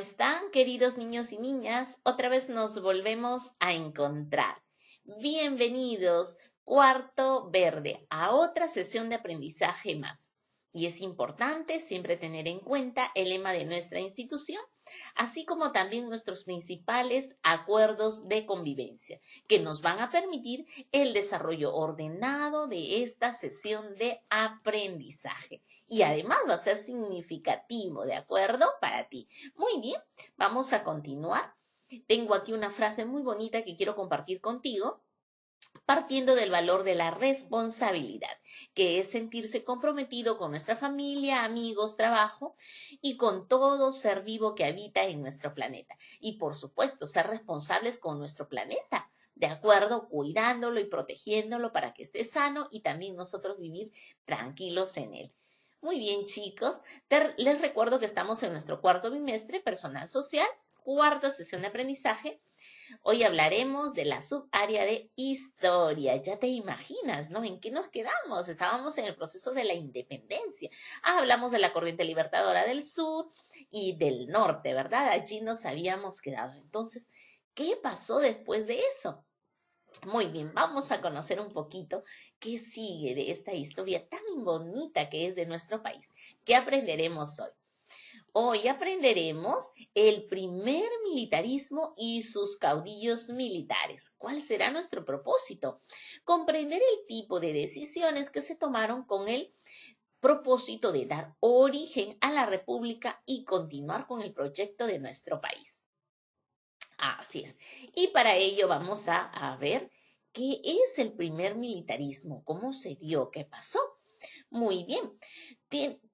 están, queridos niños y niñas? Otra vez nos volvemos a encontrar. Bienvenidos, Cuarto Verde, a otra sesión de aprendizaje más. Y es importante siempre tener en cuenta el lema de nuestra institución, así como también nuestros principales acuerdos de convivencia, que nos van a permitir el desarrollo ordenado de esta sesión de aprendizaje. Y además va a ser significativo, ¿de acuerdo? Para ti. Muy bien, vamos a continuar. Tengo aquí una frase muy bonita que quiero compartir contigo, partiendo del valor de la responsabilidad, que es sentirse comprometido con nuestra familia, amigos, trabajo y con todo ser vivo que habita en nuestro planeta. Y por supuesto, ser responsables con nuestro planeta, ¿de acuerdo? Cuidándolo y protegiéndolo para que esté sano y también nosotros vivir tranquilos en él. Muy bien, chicos, les recuerdo que estamos en nuestro cuarto bimestre personal social, cuarta sesión de aprendizaje. Hoy hablaremos de la subárea de historia. Ya te imaginas, ¿no? ¿En qué nos quedamos? Estábamos en el proceso de la independencia. Hablamos de la corriente libertadora del sur y del norte, ¿verdad? Allí nos habíamos quedado. Entonces, ¿qué pasó después de eso? Muy bien, vamos a conocer un poquito qué sigue de esta historia tan bonita que es de nuestro país. ¿Qué aprenderemos hoy? Hoy aprenderemos el primer militarismo y sus caudillos militares. ¿Cuál será nuestro propósito? Comprender el tipo de decisiones que se tomaron con el propósito de dar origen a la República y continuar con el proyecto de nuestro país. Así es. Y para ello vamos a ver qué es el primer militarismo, cómo se dio, qué pasó. Muy bien,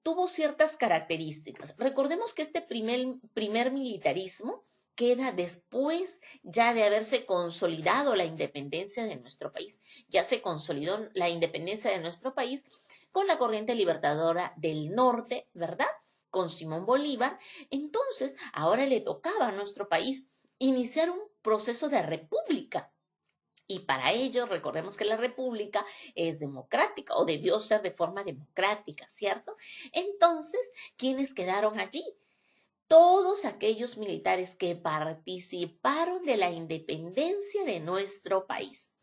tuvo ciertas características. Recordemos que este primer militarismo queda después ya de haberse consolidado la independencia de nuestro país. Ya se consolidó la independencia de nuestro país con la corriente libertadora del norte, ¿verdad? Con Simón Bolívar. Entonces, ahora le tocaba a nuestro país iniciar un proceso de república. Y para ello, recordemos que la república es democrática o debió ser de forma democrática, ¿cierto? Entonces, ¿quiénes quedaron allí? Todos aquellos militares que participaron de la independencia de nuestro país,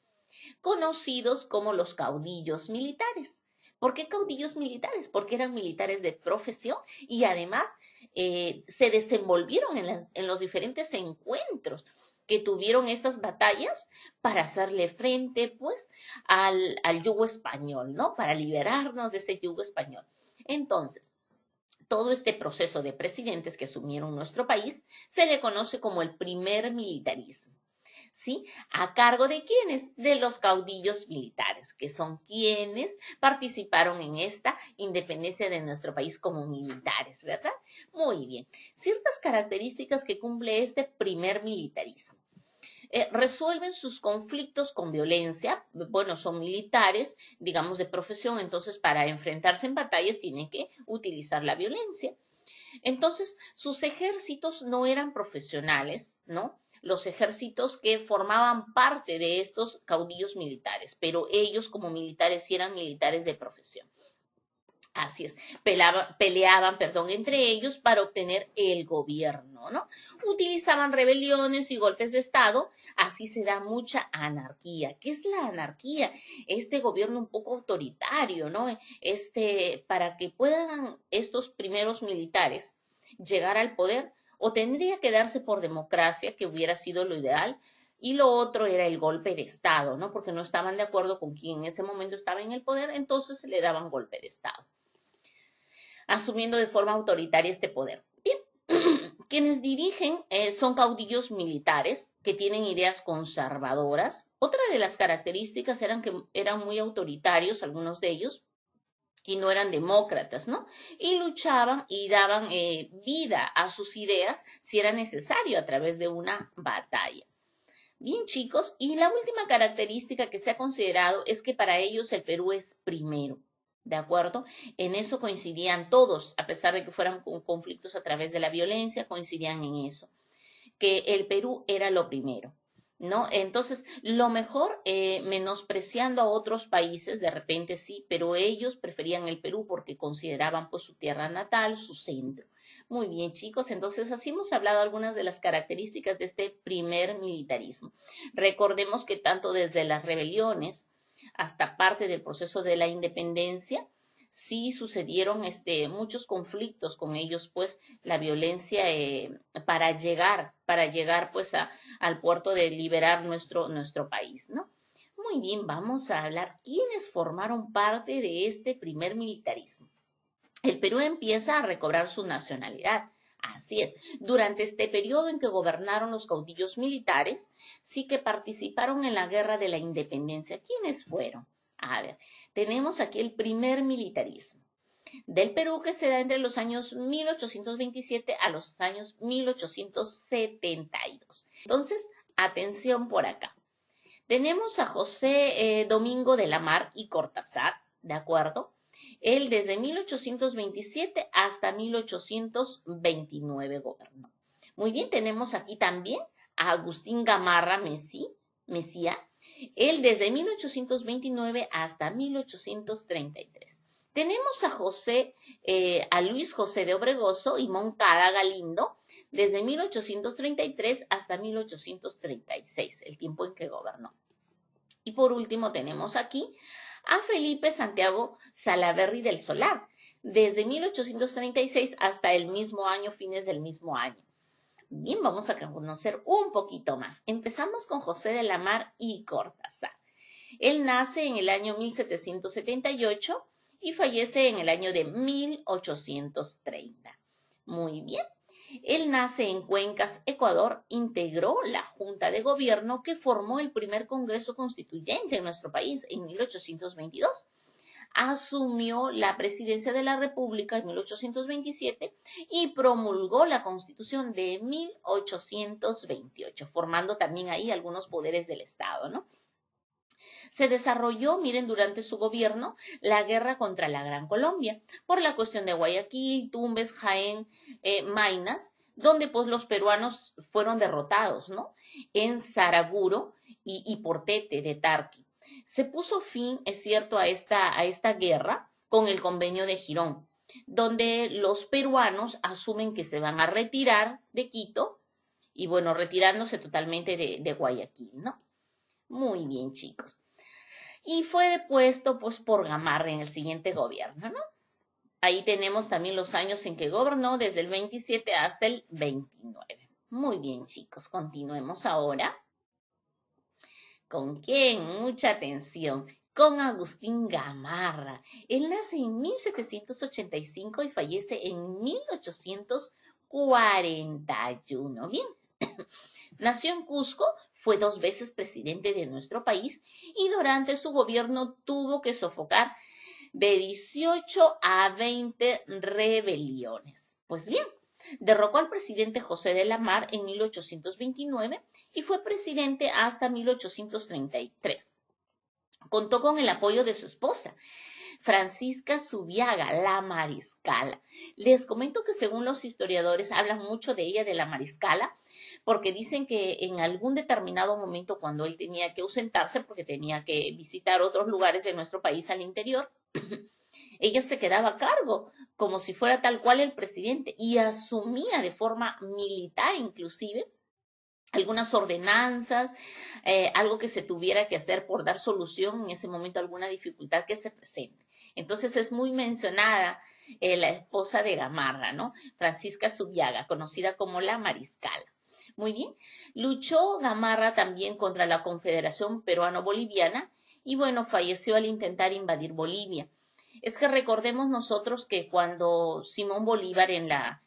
conocidos como los caudillos militares. ¿Por qué caudillos militares? Porque eran militares de profesión y además se desenvolvieron en los diferentes encuentros que tuvieron estas batallas para hacerle frente, pues, al yugo español, ¿no? Para liberarnos de ese yugo español. Entonces, todo este proceso de presidentes que asumieron nuestro país se le conoce como el primer militarismo. ¿Sí? ¿A cargo de quiénes? De los caudillos militares, que son quienes participaron en esta independencia de nuestro país como militares, ¿verdad? Muy bien. Ciertas características que cumple este primer militarismo. Resuelven sus conflictos con violencia. Bueno, son militares, digamos, de profesión, entonces para enfrentarse en batallas tienen que utilizar la violencia. Entonces, sus ejércitos no eran profesionales, ¿no? Los ejércitos que formaban parte de estos caudillos militares, pero ellos como militares sí eran militares de profesión. Así es, peleaban, entre ellos para obtener el gobierno, ¿no? Utilizaban rebeliones y golpes de Estado, así se da mucha anarquía. ¿Qué es la anarquía? Este gobierno un poco autoritario, ¿no? Para que puedan estos primeros militares llegar al poder, o tendría que darse por democracia, que hubiera sido lo ideal, y lo otro era el golpe de Estado, ¿no? Porque no estaban de acuerdo con quien en ese momento estaba en el poder, entonces le daban golpe de Estado, asumiendo de forma autoritaria este poder. Bien, quienes dirigen son caudillos militares que tienen ideas conservadoras. Otra de las características eran que eran muy autoritarios, algunos de ellos, y no eran demócratas, ¿no? Y luchaban y daban vida a sus ideas si era necesario a través de una batalla. Bien, chicos, y la última característica que se ha considerado es que para ellos el Perú es primero. ¿De acuerdo? En eso coincidían todos, a pesar de que fueran conflictos a través de la violencia, coincidían en eso, que el Perú era lo primero, ¿no? Entonces, lo mejor, menospreciando a otros países, de repente sí, pero ellos preferían el Perú porque consideraban pues su tierra natal, su centro. Muy bien, chicos, entonces así hemos hablado algunas de las características de este primer militarismo. Recordemos que tanto desde las rebeliones hasta parte del proceso de la independencia, sí sucedieron muchos conflictos con ellos, pues la violencia para llegar pues al puerto de liberar nuestro país, ¿no? Muy bien, vamos a hablar quiénes formaron parte de este primer militarismo. El Perú empieza a recobrar su nacionalidad. Así es, durante este periodo en que gobernaron los caudillos militares, sí que participaron en la guerra de la independencia. ¿Quiénes fueron? A ver, tenemos aquí el primer militarismo del Perú que se da entre los años 1827 a los años 1872. Entonces, atención por acá. Tenemos a José Domingo de la Mar y Cortázar, ¿de acuerdo? Él desde 1827 hasta 1829 gobernó. Muy bien, tenemos aquí también a Agustín Gamarra Mesía. Él desde 1829 hasta 1833. Tenemos a Luis José de Obregoso y Moncada Galindo desde 1833 hasta 1836, el tiempo en que gobernó. Y por último tenemos aquí a Felipe Santiago Salaverry del Solar, desde 1836 hasta el mismo año, fines del mismo año. Bien, vamos a conocer un poquito más. Empezamos con José de la Mar y Cortázar. Él nace en el año 1778 y fallece en el año de 1830. Muy bien. Él nace en Cuencas, Ecuador, integró la Junta de Gobierno que formó el primer Congreso Constituyente en nuestro país en 1822. Asumió la presidencia de la República en 1827 y promulgó la Constitución de 1828, formando también ahí algunos poderes del Estado, ¿no? Se desarrolló, miren, durante su gobierno, la guerra contra la Gran Colombia, por la cuestión de Guayaquil, Tumbes, Jaén, Maynas, donde pues los peruanos fueron derrotados, ¿no? En Saraguro y Portete de Tarqui. Se puso fin, es cierto, a esta guerra con el convenio de Girón, donde los peruanos asumen que se van a retirar de Quito y bueno, retirándose totalmente de Guayaquil, ¿no? Muy bien, chicos. Y fue depuesto pues por Gamarra en el siguiente gobierno, ¿no? Ahí tenemos también los años en que gobernó, desde el 27 hasta el 29. Muy bien, chicos, continuemos ahora. ¿Con quién? Mucha atención. Con Agustín Gamarra. Él nace en 1785 y fallece en 1841. Bien. Nació en Cusco, fue 2 veces presidente de nuestro país y durante su gobierno tuvo que sofocar de 18 a 20 rebeliones. Pues bien, derrocó al presidente José de la Mar en 1829 y fue presidente hasta 1833. Contó con el apoyo de su esposa, Francisca Zubiaga, la mariscala. Les comento que según los historiadores hablan mucho de ella, de la mariscala, porque dicen que en algún determinado momento cuando él tenía que ausentarse porque tenía que visitar otros lugares de nuestro país al interior, ella se quedaba a cargo como si fuera tal cual el presidente y asumía de forma militar inclusive algunas ordenanzas, algo que se tuviera que hacer por dar solución en ese momento a alguna dificultad que se presente. Entonces es muy mencionada la esposa de Gamarra, ¿no? Francisca Zubiaga, conocida como la mariscala. Muy bien, luchó Gamarra también contra la Confederación Peruano-Boliviana y bueno, falleció al intentar invadir Bolivia. Es que recordemos nosotros que cuando Simón Bolívar en la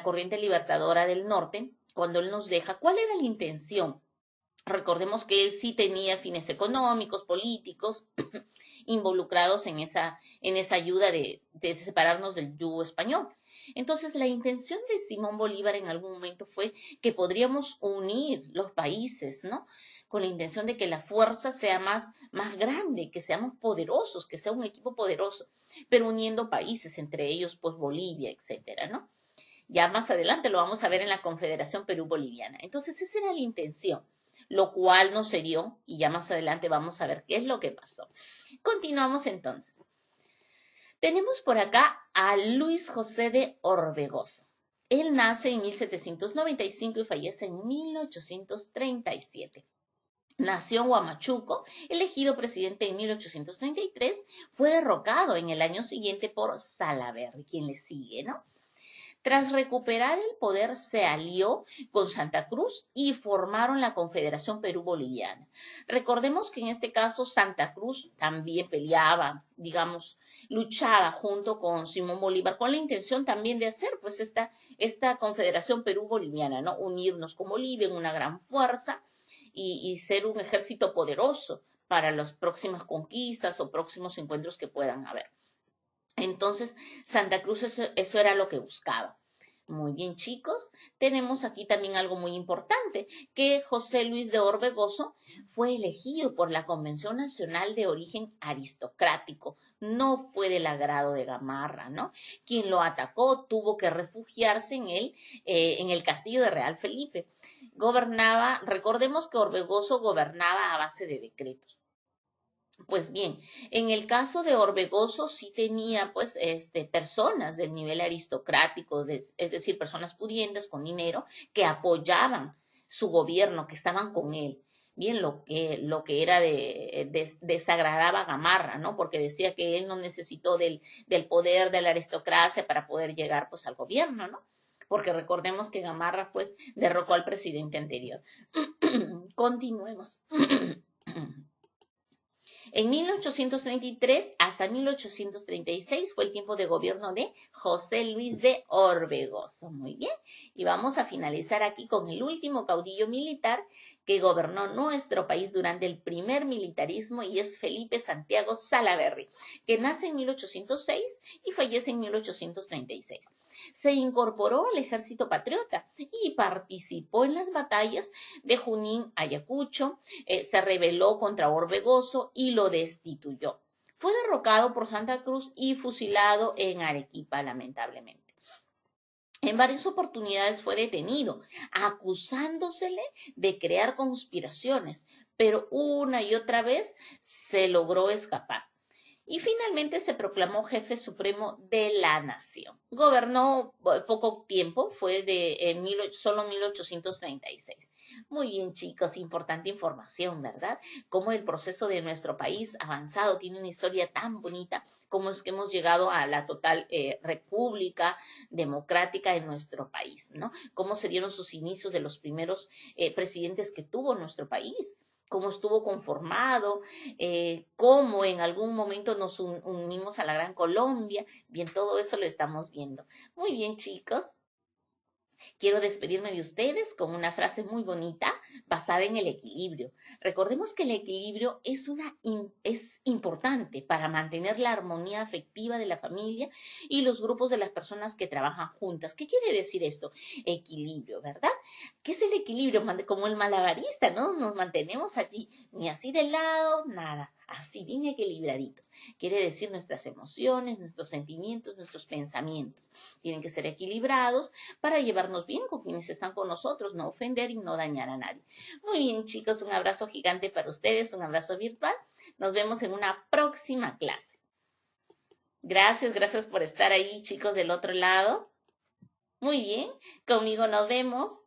corriente libertadora del norte, cuando él nos deja, ¿cuál era la intención? Recordemos que él sí tenía fines económicos, políticos, involucrados en esa ayuda de separarnos del yugo español. Entonces, la intención de Simón Bolívar en algún momento fue que podríamos unir los países, ¿no? Con la intención de que la fuerza sea más grande, que seamos poderosos, que sea un equipo poderoso, pero uniendo países, entre ellos, pues Bolivia, etcétera, ¿no? Ya más adelante lo vamos a ver en la Confederación Perú-Boliviana. Entonces, esa era la intención, lo cual no se dio y ya más adelante vamos a ver qué es lo que pasó. Continuamos entonces. Tenemos por acá a Luis José de Orbegoso. Él nace en 1795 y fallece en 1837. Nació en Huamachuco, elegido presidente en 1833, fue derrocado en el año siguiente por Salaverry, quien le sigue, ¿no? Tras recuperar el poder, se alió con Santa Cruz y formaron la Confederación Perú-Boliviana. Recordemos que en este caso Santa Cruz también peleaba, digamos, luchaba junto con Simón Bolívar con la intención también de hacer pues esta Confederación Perú-Boliviana, ¿no? Unirnos con Bolivia en una gran fuerza y ser un ejército poderoso para las próximas conquistas o próximos encuentros que puedan haber. Entonces, Santa Cruz eso era lo que buscaba. Muy bien, chicos. Tenemos aquí también algo muy importante, que José Luis de Orbegoso fue elegido por la Convención Nacional de origen aristocrático. No fue del agrado de Gamarra, ¿no? Quien lo atacó tuvo que refugiarse en el castillo de Real Felipe. Gobernaba, recordemos que Orbegoso gobernaba a base de decretos. Pues bien, en el caso de Orbegoso sí tenía pues personas del nivel aristocrático, es decir, personas pudientes con dinero que apoyaban su gobierno, que estaban con él. Bien, lo que era desagradaba a Gamarra, ¿no? Porque decía que él no necesitó del poder de la aristocracia para poder llegar pues al gobierno, ¿no? Porque recordemos que Gamarra pues derrocó al presidente anterior. Continuemos. En 1833 hasta 1836 fue el tiempo de gobierno de José Luis de Orbegoso. Muy bien. Y vamos a finalizar aquí con el último caudillo militar que gobernó nuestro país durante el primer militarismo y es Felipe Santiago Salaverry, que nace en 1806 y fallece en 1836. Se incorporó al ejército patriota y participó en las batallas de Junín, Ayacucho, se rebeló contra Orbegoso y lo destituyó. Fue derrocado por Santa Cruz y fusilado en Arequipa, lamentablemente. En varias oportunidades fue detenido, acusándosele de crear conspiraciones, pero una y otra vez se logró escapar. Y finalmente se proclamó jefe supremo de la nación. Gobernó poco tiempo, fue solo 1836. Muy bien, chicos, importante información, ¿verdad? Cómo el proceso de nuestro país avanzado tiene una historia tan bonita, como es que hemos llegado a la total república democrática en nuestro país, ¿no? Cómo se dieron sus inicios de los primeros presidentes que tuvo nuestro país, cómo estuvo conformado, cómo en algún momento nos unimos a la Gran Colombia. Bien, todo eso lo estamos viendo. Muy bien, chicos. Quiero despedirme de ustedes con una frase muy bonita basada en el equilibrio. Recordemos que el equilibrio es importante para mantener la armonía afectiva de la familia y los grupos de las personas que trabajan juntas. ¿Qué quiere decir esto? Equilibrio, ¿verdad? ¿Qué es el equilibrio? Como el malabarista, ¿no? Nos mantenemos allí, ni así de lado, nada, así bien equilibraditos. Quiere decir nuestras emociones, nuestros sentimientos, nuestros pensamientos. Tienen que ser equilibrados para llevarnos bien con quienes están con nosotros, no ofender y no dañar a nadie. Muy bien, chicos, un abrazo gigante para ustedes, un abrazo virtual. Nos vemos en una próxima clase. Gracias por estar ahí, chicos, del otro lado. Muy bien, conmigo nos vemos.